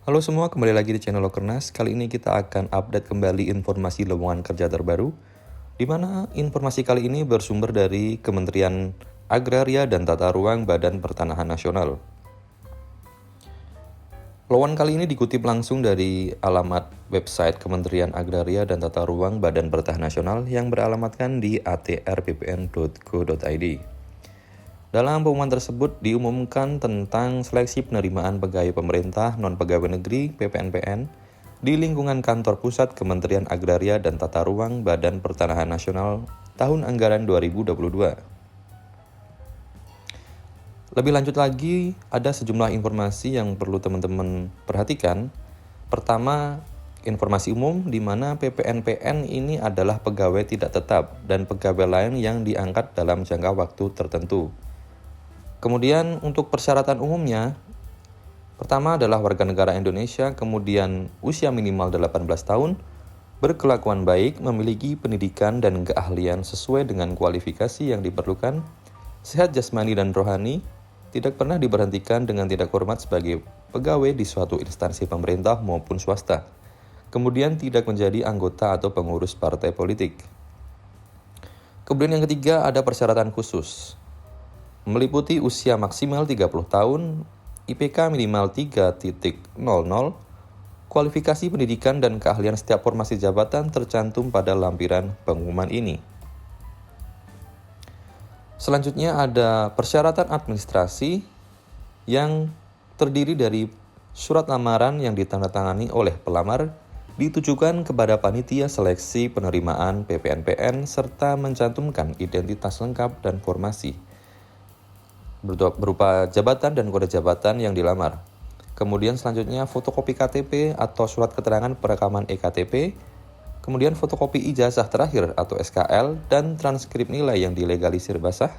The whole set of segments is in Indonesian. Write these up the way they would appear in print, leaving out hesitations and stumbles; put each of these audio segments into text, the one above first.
Halo semua, kembali lagi di channel Lokernas. Kali ini kita akan update kembali informasi lowongan kerja terbaru, di mana informasi kali ini bersumber dari Kementerian Agraria dan Tata Ruang Badan Pertanahan Nasional. Lowongan kali ini dikutip langsung dari alamat website Kementerian Agraria dan Tata Ruang Badan Pertanahan Nasional yang beralamatkan di atrppn.go.id. Dalam pengumuman tersebut diumumkan tentang seleksi penerimaan pegawai pemerintah non-pegawai negeri (PPNPN) di lingkungan kantor pusat Kementerian Agraria dan Tata Ruang Badan Pertanahan Nasional tahun anggaran 2022. Lebih lanjut lagi, ada sejumlah informasi yang perlu teman-teman perhatikan. Pertama, informasi umum di mana PPNPN ini adalah pegawai tidak tetap dan pegawai lain yang diangkat dalam jangka waktu tertentu. Kemudian untuk persyaratan umumnya, pertama adalah warga negara Indonesia, kemudian usia minimal 18 tahun, berkelakuan baik, memiliki pendidikan dan keahlian sesuai dengan kualifikasi yang diperlukan, sehat jasmani dan rohani, tidak pernah diberhentikan dengan tidak hormat sebagai pegawai di suatu instansi pemerintah maupun swasta, kemudian tidak menjadi anggota atau pengurus partai politik. Kemudian yang ketiga ada persyaratan khusus, meliputi usia maksimal 30 tahun, IPK minimal 3.00, kualifikasi pendidikan dan keahlian setiap formasi jabatan tercantum pada lampiran pengumuman ini. Selanjutnya ada persyaratan administrasi yang terdiri dari surat lamaran yang ditandatangani oleh pelamar, ditujukan kepada panitia seleksi penerimaan PPNPN serta mencantumkan identitas lengkap dan formasi berupa jabatan dan kode jabatan yang dilamar. Kemudian selanjutnya fotokopi KTP atau surat keterangan perekaman EKTP, kemudian fotokopi ijazah terakhir atau SKL dan transkrip nilai yang dilegalisir basah.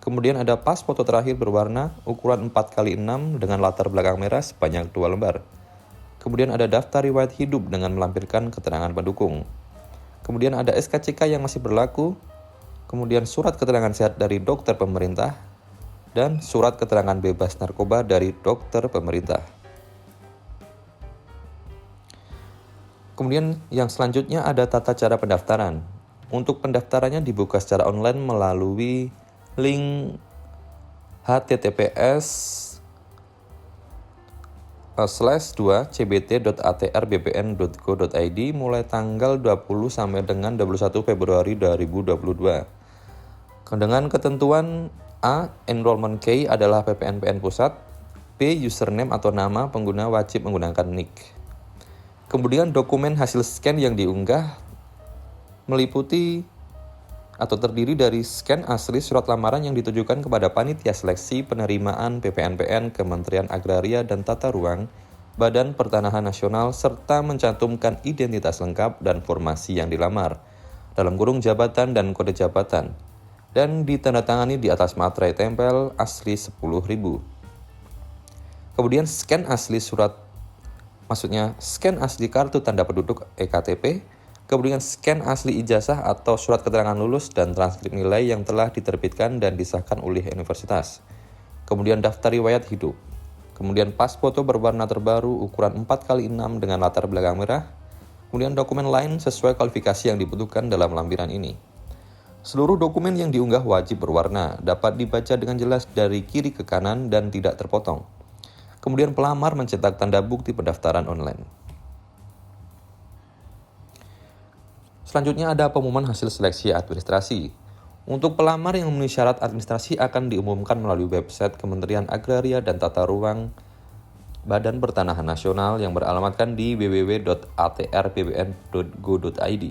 Kemudian ada pas foto terakhir berwarna ukuran 4x6 dengan latar belakang merah sebanyak 2 lembar. Kemudian ada daftar riwayat hidup dengan melampirkan keterangan pendukung. Kemudian ada SKCK yang masih berlaku. Kemudian surat keterangan sehat dari dokter pemerintah dan surat keterangan bebas narkoba dari dokter pemerintah. Kemudian yang selanjutnya ada tata cara pendaftaran. Untuk pendaftarannya dibuka secara online melalui link https://cbt.atrbpn.go.id mulai tanggal 20 sampai dengan 21 Februari 2022. Dengan ketentuan A. Enrollment key adalah PPNPN pusat. B. Username atau nama pengguna wajib menggunakan nick. Kemudian dokumen hasil scan yang diunggah meliputi atau terdiri dari scan asli surat lamaran yang ditujukan kepada panitia seleksi penerimaan PPNPN Kementerian Agraria dan Tata Ruang Badan Pertanahan Nasional serta mencantumkan identitas lengkap dan formasi yang dilamar dalam kurung jabatan dan kode jabatan, dan ditandatangani di atas materai tempel asli 10.000. Kemudian scan asli kartu tanda penduduk EKTP, kemudian scan asli ijazah atau surat keterangan lulus dan transkrip nilai yang telah diterbitkan dan disahkan oleh universitas. Kemudian daftar riwayat hidup. Kemudian pas foto berwarna terbaru ukuran 4x6 dengan latar belakang merah. Kemudian dokumen lain sesuai kualifikasi yang dibutuhkan dalam lampiran ini. Seluruh dokumen yang diunggah wajib berwarna, dapat dibaca dengan jelas dari kiri ke kanan dan tidak terpotong. Kemudian pelamar mencetak tanda bukti pendaftaran online. Selanjutnya ada pengumuman hasil seleksi administrasi. Untuk pelamar yang memenuhi syarat administrasi akan diumumkan melalui website Kementerian Agraria dan Tata Ruang Badan Pertanahan Nasional yang beralamatkan di www.atrppn.go.id.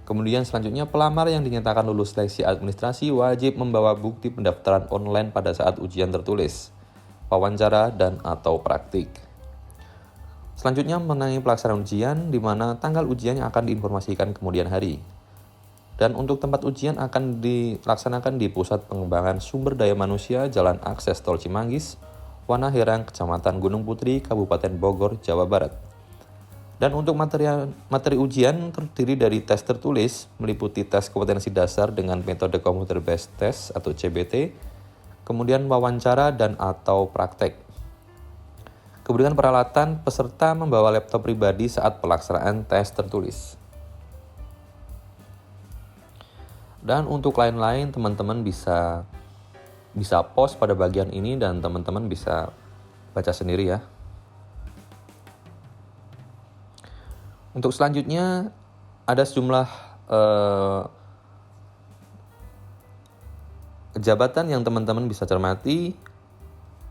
Kemudian selanjutnya pelamar yang dinyatakan lulus seleksi administrasi wajib membawa bukti pendaftaran online pada saat ujian tertulis, wawancara, dan atau praktik. Selanjutnya mengenai pelaksanaan ujian, di mana tanggal ujiannya akan diinformasikan kemudian hari. Dan untuk tempat ujian akan dilaksanakan di Pusat Pengembangan Sumber Daya Manusia Jalan Akses Tol Cimanggis, Wana Herang, Kecamatan Gunung Putri, Kabupaten Bogor, Jawa Barat. Dan untuk materi ujian terdiri dari tes tertulis, meliputi tes kompetensi dasar dengan metode Computer Based Test atau CBT, kemudian wawancara dan atau praktek. Kemudian peralatan peserta membawa laptop pribadi saat pelaksanaan tes tertulis. Dan untuk lain-lain teman-teman bisa pause pada bagian ini dan teman-teman bisa baca sendiri ya. Untuk selanjutnya ada sejumlah jabatan yang teman-teman bisa cermati,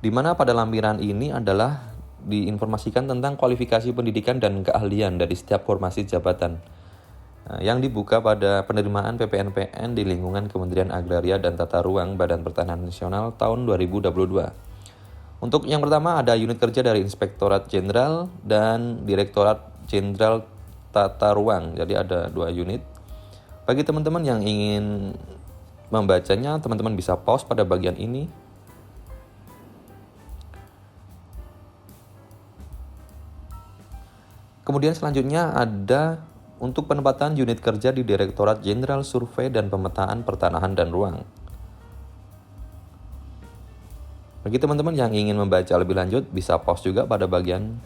di mana pada lampiran ini adalah diinformasikan tentang kualifikasi pendidikan dan keahlian dari setiap formasi jabatan yang dibuka pada penerimaan PPNPN di lingkungan Kementerian Agraria dan Tata Ruang Badan Pertanahan Nasional tahun 2022. Untuk yang pertama ada unit kerja dari Inspektorat Jenderal dan Direktorat Jenderal Tata Ruang. Jadi ada 2 unit. Bagi teman-teman yang ingin membacanya, teman-teman bisa pause pada bagian ini. Kemudian selanjutnya ada untuk penempatan unit kerja di Direktorat Jenderal Survei dan Pemetaan Pertanahan dan Ruang. Bagi teman-teman yang ingin membaca lebih lanjut, bisa pause juga pada bagian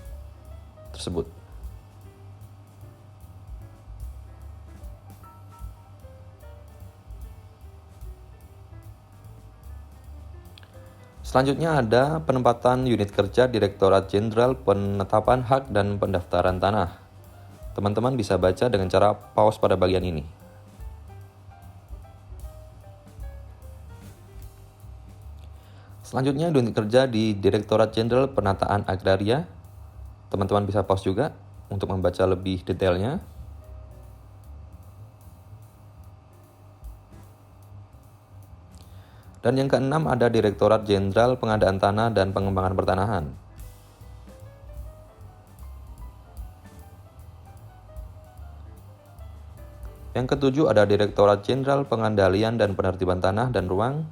tersebut. Selanjutnya ada penempatan unit kerja Direktorat Jenderal Penetapan Hak dan Pendaftaran Tanah. Teman-teman bisa baca dengan cara pause pada bagian ini. Selanjutnya unit kerja di Direktorat Jenderal Penataan Agraria. Teman-teman bisa pause juga untuk membaca lebih detailnya. Dan yang keenam ada Direktorat Jenderal Pengadaan Tanah dan Pengembangan Pertanahan. Yang ketujuh ada Direktorat Jenderal Pengendalian dan Penertiban Tanah dan Ruang.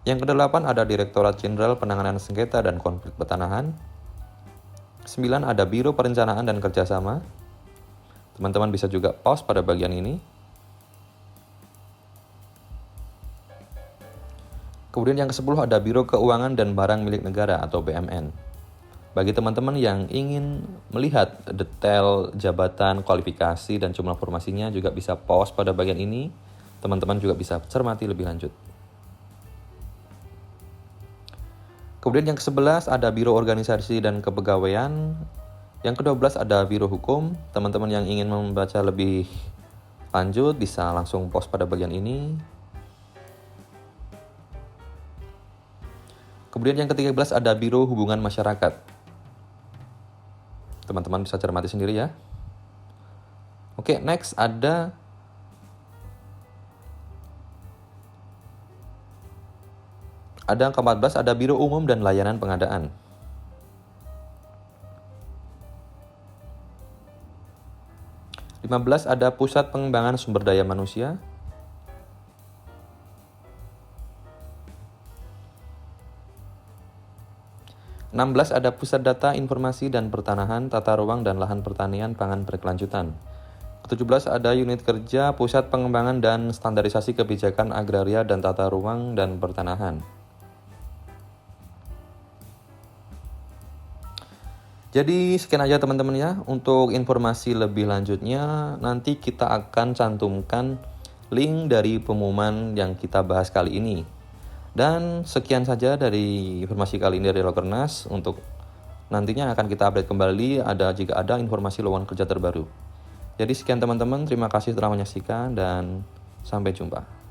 Yang kedelapan ada Direktorat Jenderal Penanganan Sengketa dan Konflik Pertanahan. 9 ada Biro Perencanaan dan Kerjasama. Teman-teman bisa juga pause pada bagian ini. Kemudian yang ke-10 ada Biro Keuangan dan Barang Milik Negara atau BMN. Bagi teman-teman yang ingin melihat detail jabatan, kualifikasi, dan jumlah formasinya juga bisa pause pada bagian ini. Teman-teman juga bisa cermati lebih lanjut. Kemudian yang ke-11 ada Biro Organisasi dan Kepegawaian. Yang ke-12 ada Biro Hukum. Teman-teman yang ingin membaca lebih lanjut bisa langsung pause pada bagian ini. Kemudian yang ke-13 ada Biro Hubungan Masyarakat. Teman-teman bisa cermati sendiri ya. Oke, next ada yang ke-14 ada Biro Umum dan Layanan Pengadaan. Ke-15 ada Pusat Pengembangan Sumber Daya Manusia. 16 ada Pusat Data Informasi dan Pertanahan, Tata Ruang dan Lahan Pertanian Pangan Berkelanjutan. Ke-17 ada Unit Kerja Pusat Pengembangan dan Standarisasi Kebijakan Agraria dan Tata Ruang dan Pertanahan. Jadi sekian aja teman-teman ya. Untuk informasi lebih lanjutnya nanti kita akan cantumkan link dari pengumuman yang kita bahas kali ini. Dan sekian saja dari informasi kali ini dari Lokernas. Untuk nantinya akan kita update kembali jika ada informasi lowongan kerja terbaru. Jadi sekian teman-teman, terima kasih telah menyaksikan dan sampai jumpa.